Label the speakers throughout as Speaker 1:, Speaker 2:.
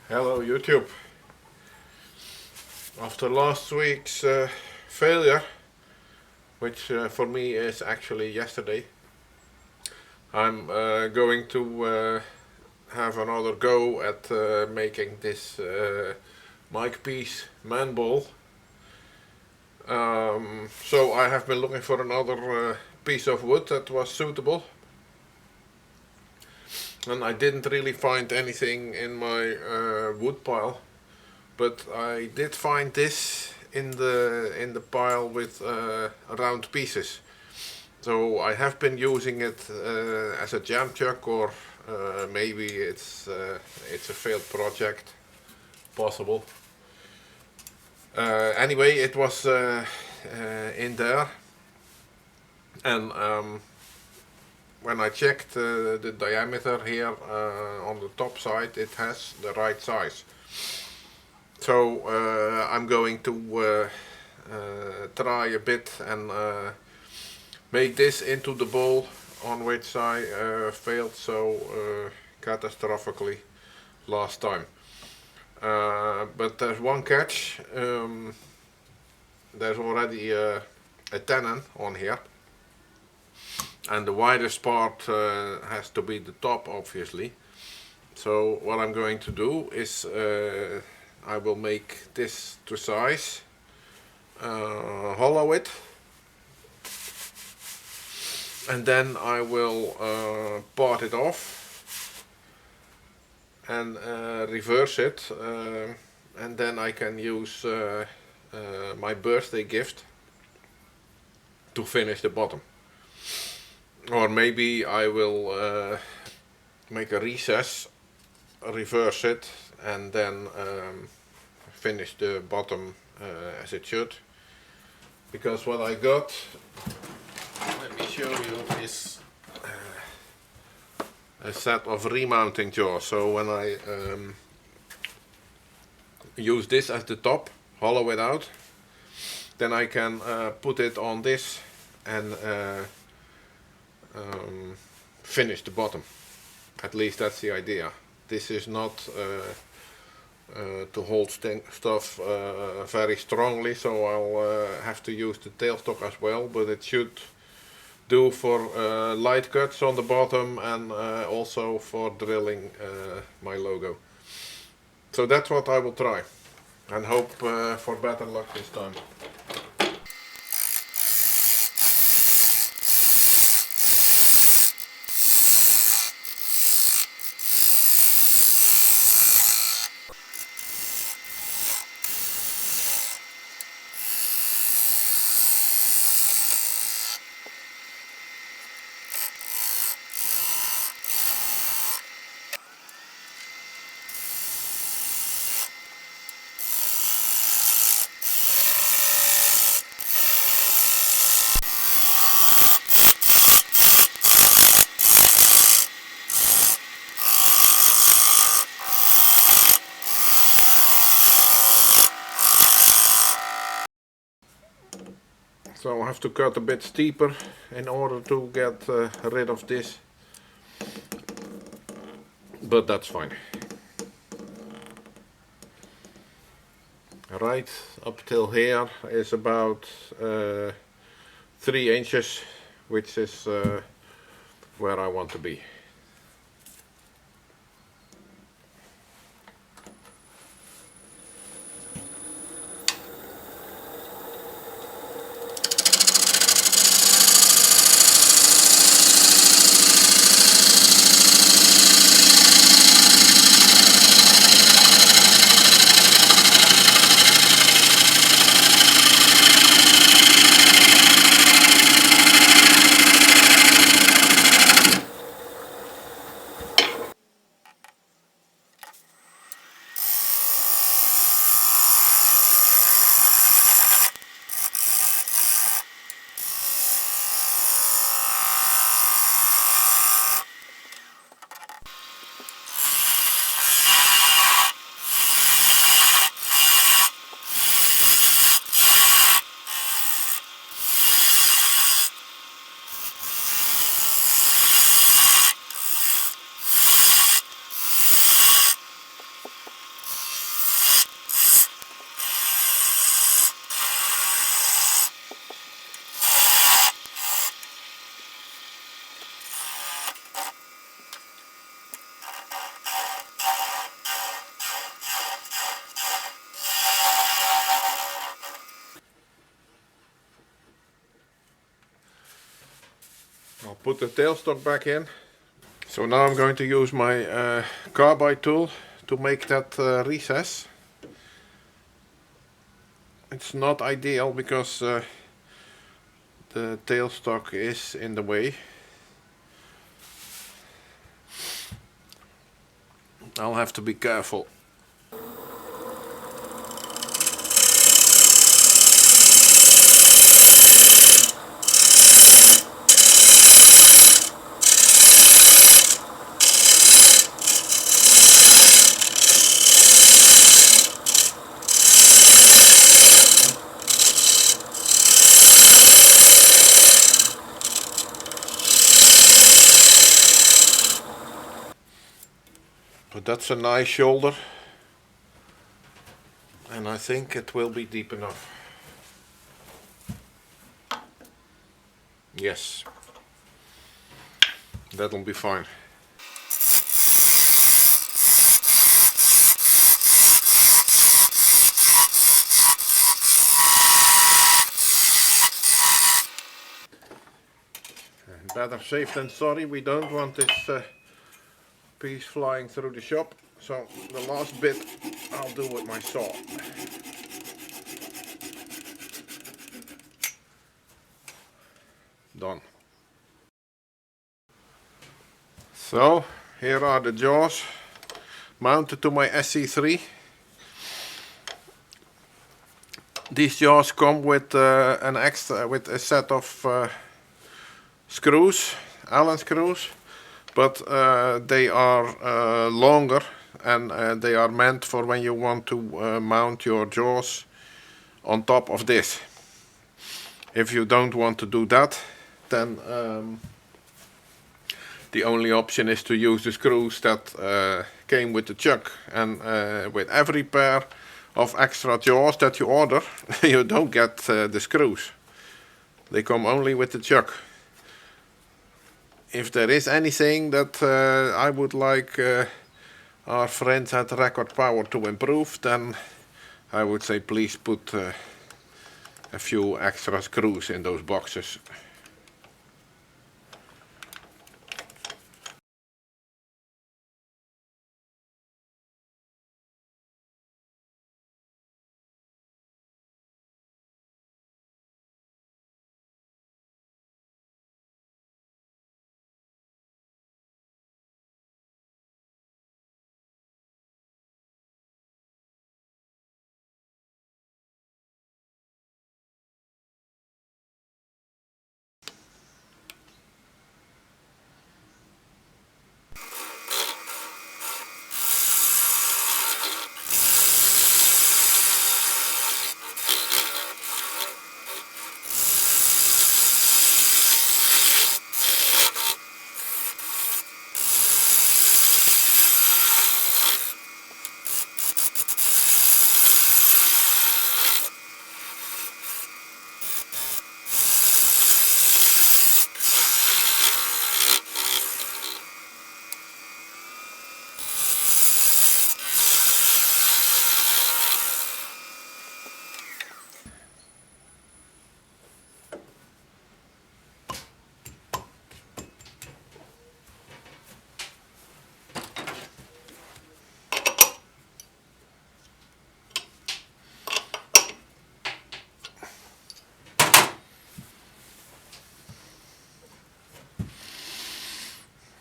Speaker 1: Hello YouTube. After last week's failure, which for me is actually yesterday, I'm going to have another go at making this mic piece man ball. So I have been looking for another piece of wood that was suitable, and I didn't really find anything in my wood pile, but I did find this in the pile with round pieces. So I have been using it as a jam chuck, or maybe it's a failed project, possible. Anyway, it was in there, and when I checked the diameter here on the top side, it has the right size. So I'm going to try a bit and make this into the bowl on which I failed so catastrophically last time. But there's one catch. There's already a tenon on here, and the widest part has to be the top, obviously. So what I'm going to do is I will make this to size, hollow it, and then I will part it off and reverse it, and then I can use my birthday gift to finish the bottom. Or maybe I will make a recess, reverse it, and then finish the bottom as it should. Because what I got, let me show you, is a set of remounting jaws. So when I use this as the top, hollow it out, then I can put it on this and finish the bottom. At least that's the idea. This is not to hold stuff very strongly, so I'll have to use the tailstock as well, but it should do for light cuts on the bottom, and also for drilling my logo. So that's what I will try, and hope for better luck this time. So I have to cut a bit steeper in order to get rid of this, but that's fine. Right up till here is about 3 inches, which is where I want to be. put the tailstock back in. So now I'm going to use my carbide tool to make that recess. It's not ideal because the tailstock is in the way. I'll have to be careful. But that's a nice shoulder, and I think it will be deep enough. Yes, that'll be fine. Better safe than sorry. We don't want this piece flying through the shop, so the last bit I'll do with my saw. Done. So here are the jaws mounted to my SC3. These jaws come with with a set of screws, Allen screws, but they are longer, and they are meant for when you want to mount your jaws on top of this. If you don't want to do that, then the only option is to use the screws that came with the chuck. And with every pair of extra jaws that you order, you don't get the screws. They come only with the chuck. If there is anything that I would like our friends at Record Power to improve, then I would say please put a few extra screws in those boxes.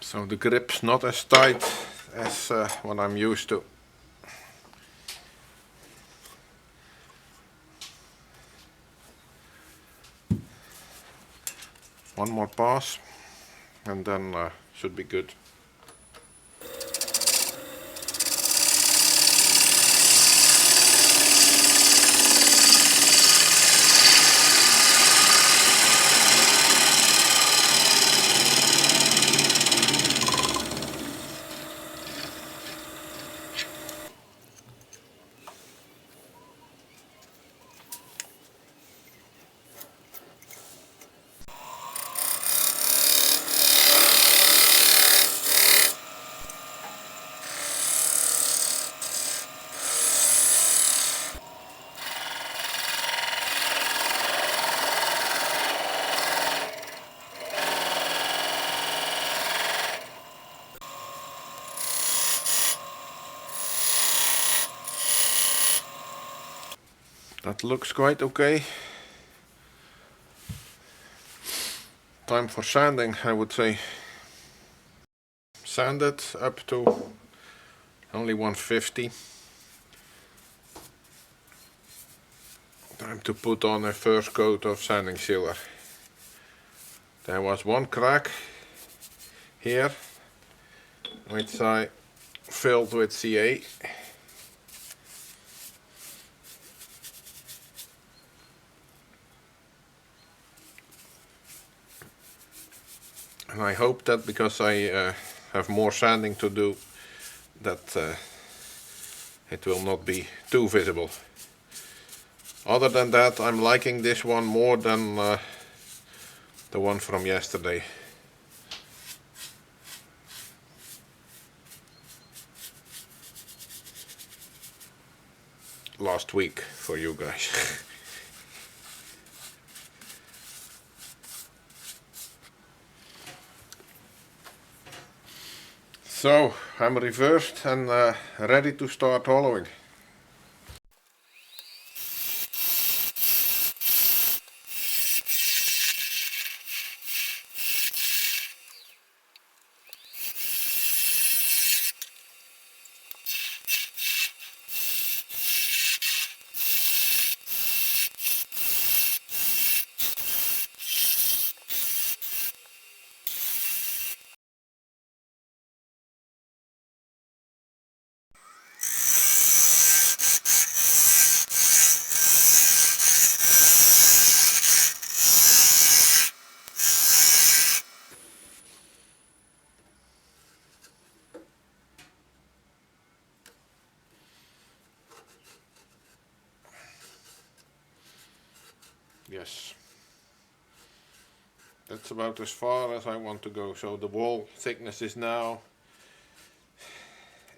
Speaker 1: So the grip's not as tight as what I'm used to. One more pass and then should be good. That looks quite okay. Time for sanding, I would say. Sand it up to only 150. Time to put on a first coat of sanding sealer. There was one crack here, which I filled with CA. And I hope that because I have more sanding to do, that it will not be too visible. Other than that, I'm liking this one more than the one from yesterday. Last week for you guys. So I'm reversed and ready to start hollowing. Yes, that's about as far as I want to go. So the wall thickness is now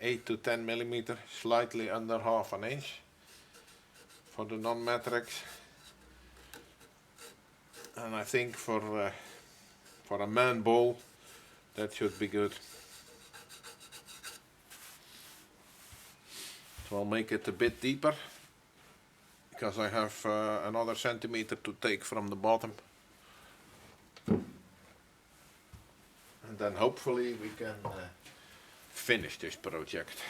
Speaker 1: 8 to 10 millimeter, slightly under half an inch for the non-matrix. And I think for a man bowl that should be good. So I'll make it a bit deeper, because I have another centimeter to take from the bottom. And then hopefully we can finish this project.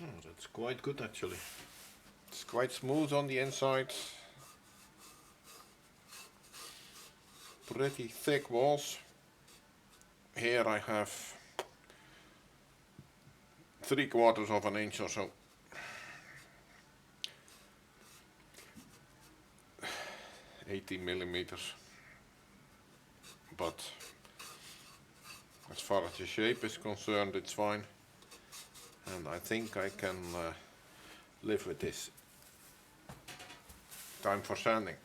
Speaker 1: Oh, that's quite good actually. It's quite smooth on the inside. Pretty thick walls. Here I have 3/4 of an inch or so. 18 millimeters, but as far as the shape is concerned it's fine, and I think I can live with this. Time for sanding.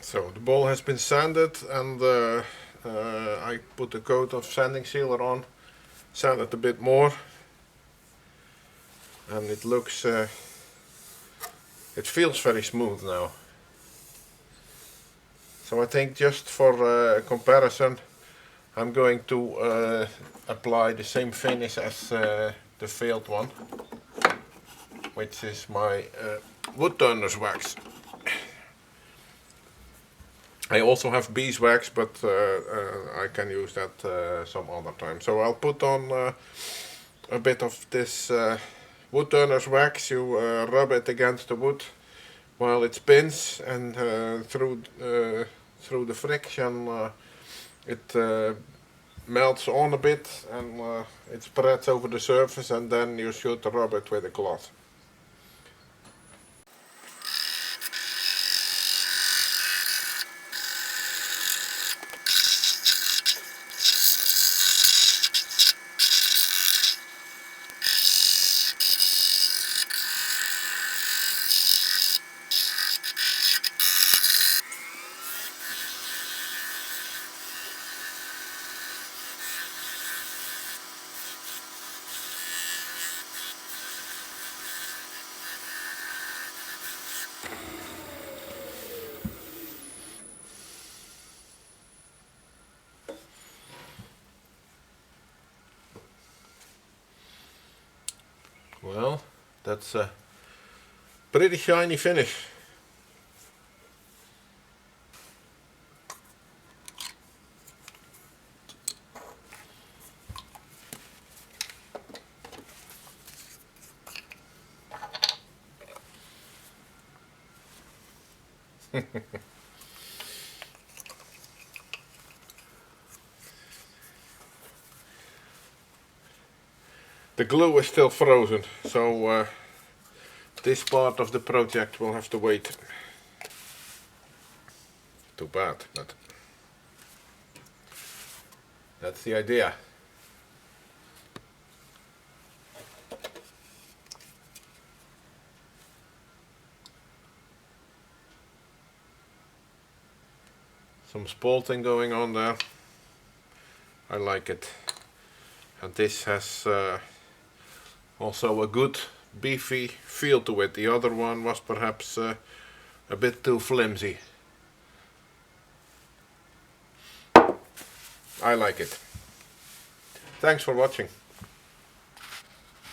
Speaker 1: So the ball has been sanded, and I put a coat of sanding sealer on, sanded a bit more, and it looks, it feels very smooth now. So I think just for comparison I'm going to apply the same finish as the failed one, which is my Woodturner's wax. I also have beeswax, but I can use that some other time. So I'll put on a bit of this Woodturner's wax. You rub it against the wood while it spins, and through the friction it melts on a bit, and it spreads over the surface, and then you should rub it with a cloth. Well, that's a pretty shiny finish. The glue is still frozen, so this part of the project will have to wait. Too bad, but that's the idea. Some spalting going on there. I like it. And this has also a good beefy feel to it. The other one was perhaps a bit too flimsy. I like it. Thanks for watching.